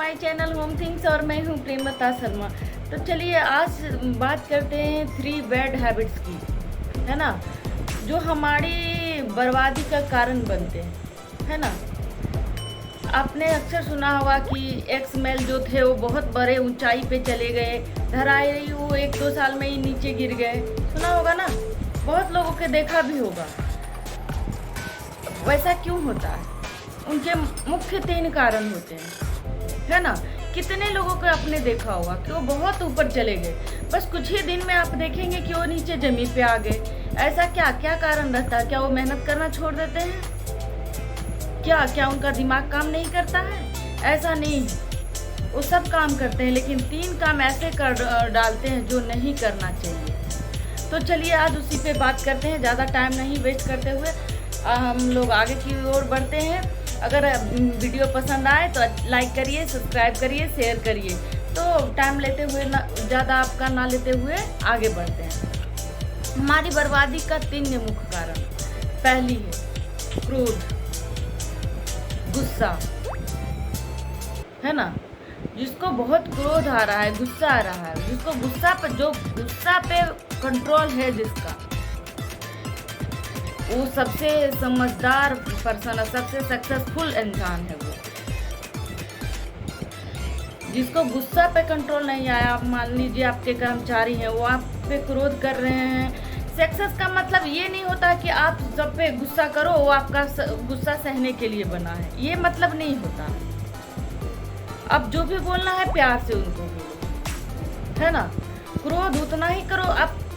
My channel home things और मैं हूँ प्रेमलता शर्मा। तो चलिए आज बात करते हैं 3 बैड हैबिट्स की, है ना, जो हमारी बर्बादी का कारण बनते हैं, है ना। आपने अक्सर सुना होगा कि एक्स मेल जो थे वो बहुत बड़े ऊंचाई पे चले गए, धराई वो 1-2 साल में ही नीचे गिर गए, सुना होगा ना, बहुत लोगों के देखा भी होगा। वैसा क्यों होता है? उनके मुख्य 3 कारण होते हैं, है ना। कितने लोगों को आपने देखा होगा कि वो बहुत ऊपर चले गए, बस कुछ ही दिन में आप देखेंगे कि वो नीचे जमीन पे आ गए। ऐसा क्या कारण रहता है? क्या वो मेहनत करना छोड़ देते हैं? क्या उनका दिमाग काम नहीं करता है? ऐसा नहीं, वो सब काम करते हैं, लेकिन 3 काम ऐसे कर डालते हैं जो नहीं करना चाहिए। तो चलिए आज उसी पे बात करते हैं, ज़्यादा टाइम नहीं वेस्ट करते हुए हम लोग आगे की ओर बढ़ते हैं। अगर वीडियो पसंद आए तो लाइक करिए, सब्सक्राइब करिए, शेयर करिए। तो टाइम लेते हुए ज़्यादा आपका ना लेते हुए आगे बढ़ते हैं। हमारी बर्बादी का 3 मुख्य कारण। पहली है क्रोध, गुस्सा, है ना। जिसको बहुत क्रोध आ रहा है, गुस्सा आ रहा है, जिसको गुस्सा पे कंट्रोल है, जिसका वो सबसे समझदार पर्सन है, सबसे सक्सेसफुल इंसान है वो। जिसको गुस्सा पे कंट्रोल नहीं आया, आप मान लीजिए आपके कर्मचारी हैं, वो आप पे क्रोध कर रहे हैं। सक्सेस का मतलब ये नहीं होता कि आप सब पे गुस्सा करो, वो आपका गुस्सा सहने के लिए बना है, ये मतलब नहीं होता। अब जो भी बोलना है प्यार से उनको बोलो, है ना। क्रोध उतना ही करो।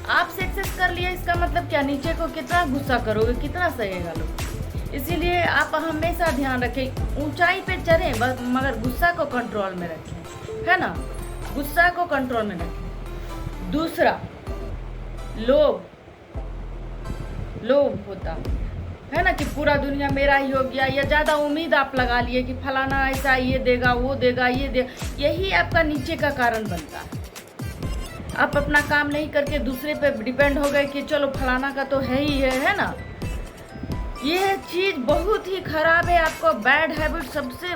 आप सक्सेस कर लिया, इसका मतलब क्या? नीचे को कितना गुस्सा करोगे, कितना सहेगा लोग। इसीलिए आप हमेशा ध्यान रखें, ऊंचाई पे चढ़ें मगर गुस्सा को कंट्रोल में रखें, है ना। गुस्सा को कंट्रोल में रखें। दूसरा, लोभ होता है ना, कि पूरा दुनिया मेरा ही हो गया, या ज़्यादा उम्मीद आप लगा लिए कि फलाना ऐसा ये देगा, वो देगा, ये देगा। यही आपका नीचे का कारण बनता है। आप अपना काम नहीं करके दूसरे पे डिपेंड हो गए कि चलो फलाना का तो है ही है ना। ये चीज़ बहुत ही खराब है। आपका बैड हैबिट, सबसे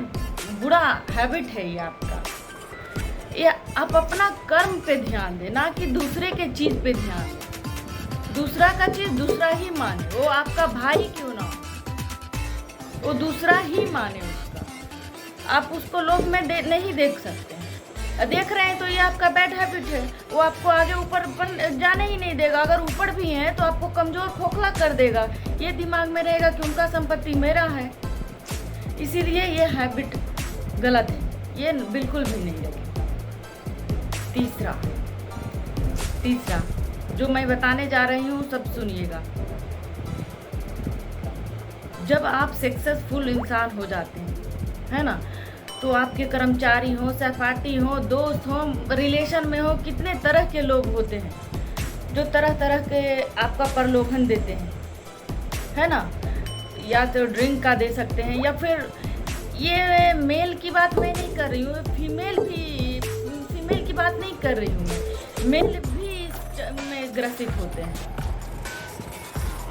बुरा हैबिट है ये आपका। ये आप अपना कर्म पे ध्यान दें, ना कि दूसरे के चीज़ पे ध्यान दें। दूसरा का चीज़ दूसरा ही माने, वो आपका भाई क्यों ना हो, वो दूसरा ही माने उसका। आप उसको लोभ में नहीं देख सकते हैं। देख रहे हैं तो ये आपका बैड हैबिट है। वो आपको आगे ऊपर जाने ही नहीं देगा। अगर ऊपर भी हैं तो आपको कमज़ोर खोखला कर देगा। ये दिमाग में रहेगा कि उनका संपत्ति मेरा है। इसीलिए ये हैबिट गलत है, ये बिल्कुल भी नहीं रखें। तीसरा जो मैं बताने जा रही हूँ, सब सुनिएगा। जब आप सक्सेसफुल इंसान हो जाते हैं, है ना, तो आपके कर्मचारी हो, सहपाठी हो, दोस्त हो, रिलेशन में हो, कितने तरह के लोग होते हैं जो तरह तरह के आपका प्रलोभन देते हैं, है ना। या तो ड्रिंक का दे सकते हैं, या फिर ये मेल की बात मैं नहीं कर रही हूँ, फीमेल की बात नहीं कर रही हूँ, मेल भी इसमें ग्रसित होते हैं।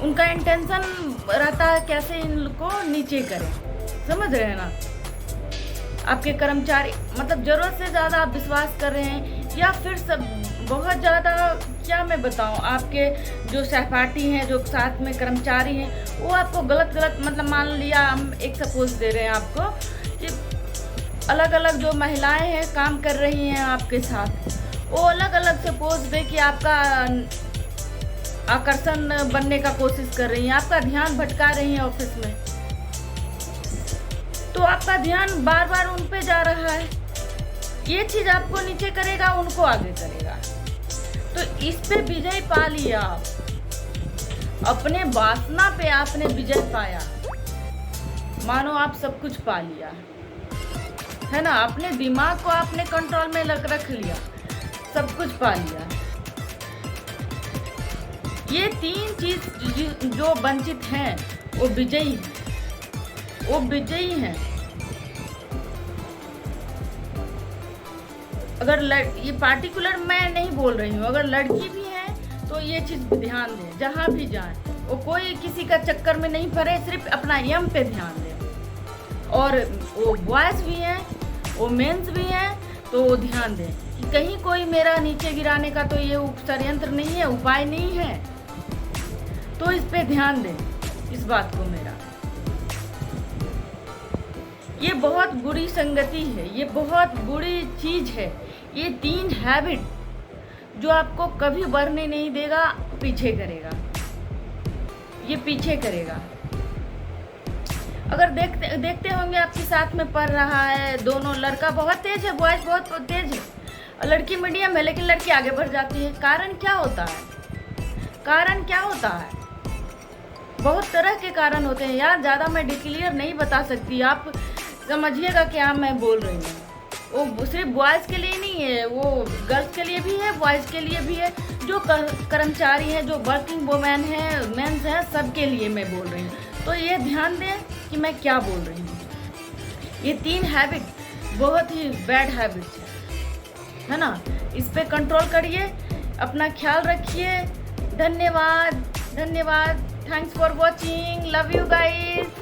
उनका इंटेंशन रहता है कैसे इनको नीचे करें, समझ रहे हैं ना। आपके कर्मचारी, मतलब ज़रूरत से ज़्यादा आप विश्वास कर रहे हैं, या फिर सब बहुत ज़्यादा, क्या मैं बताऊं, आपके जो सहपाठी हैं, जो साथ में कर्मचारी हैं, वो आपको गलत मतलब, मान लिया हम एक सपोज दे रहे हैं आपको कि अलग अलग जो महिलाएं हैं काम कर रही हैं आपके साथ, वो अलग अलग सपोज दे कि आपका आकर्षण बनने का कोशिश कर रही हैं, आपका ध्यान भटका रही हैं ऑफिस में, तो आपका ध्यान बार बार उन पे जा रहा है। ये चीज़ आपको नीचे करेगा, उनको आगे करेगा। तो इस पे विजय पा लिया आप, अपने वासना पे आपने विजय पाया, मानो आप सब कुछ पा लिया, है ना। अपने दिमाग को आपने कंट्रोल में रख लिया, सब कुछ पा लिया। ये 3 चीज जो वंचित हैं वो विजयी हैं। अगर ये पार्टिकुलर मैं नहीं बोल रही हूँ, अगर लड़की भी है तो ये चीज़ ध्यान दें, जहाँ भी जाएं वो कोई किसी का चक्कर में नहीं पड़े, सिर्फ अपना यम पे ध्यान दें। और वो बॉयज़ भी हैं, वोमेन्स भी हैं तो वो ध्यान दें कि कहीं कोई मेरा नीचे गिराने का तो ये षड्यंत्र नहीं है, उपाय नहीं है। तो इस पे ध्यान दें, इस बात को मेरा। ये बहुत बुरी संगति है, ये बहुत बुरी चीज़ है। ये 3 हैबिट जो आपको कभी बढ़ने नहीं देगा, पीछे करेगा, ये पीछे करेगा। अगर देखते होंगे आपके साथ में पढ़ रहा है, दोनों, लड़का बहुत तेज है, बॉयज बहुत तेज है, और लड़की मीडियम है, लेकिन लड़की आगे बढ़ जाती है। कारण क्या होता है? कारण क्या होता है? बहुत तरह के कारण होते हैं यार, ज़्यादा मैं डिक्लियर नहीं बता सकती, आप समझिएगा क्या मैं बोल रही हूँ। वो सिर्फ बॉयज़ के लिए नहीं है, वो गर्ल्स के लिए भी है, बॉयज़ के लिए भी है, जो कर्मचारी हैं, जो वर्किंग वुमेन हैं, मेंस हैं, सबके लिए मैं बोल रही हूँ। तो ये ध्यान दें कि मैं क्या बोल रही हूँ। ये 3 हैबिट बहुत ही बैड हैबिट है ना, इस पे कंट्रोल करिए, अपना ख्याल रखिए। धन्यवाद, धन्यवाद। Thanks for watching, love you guys.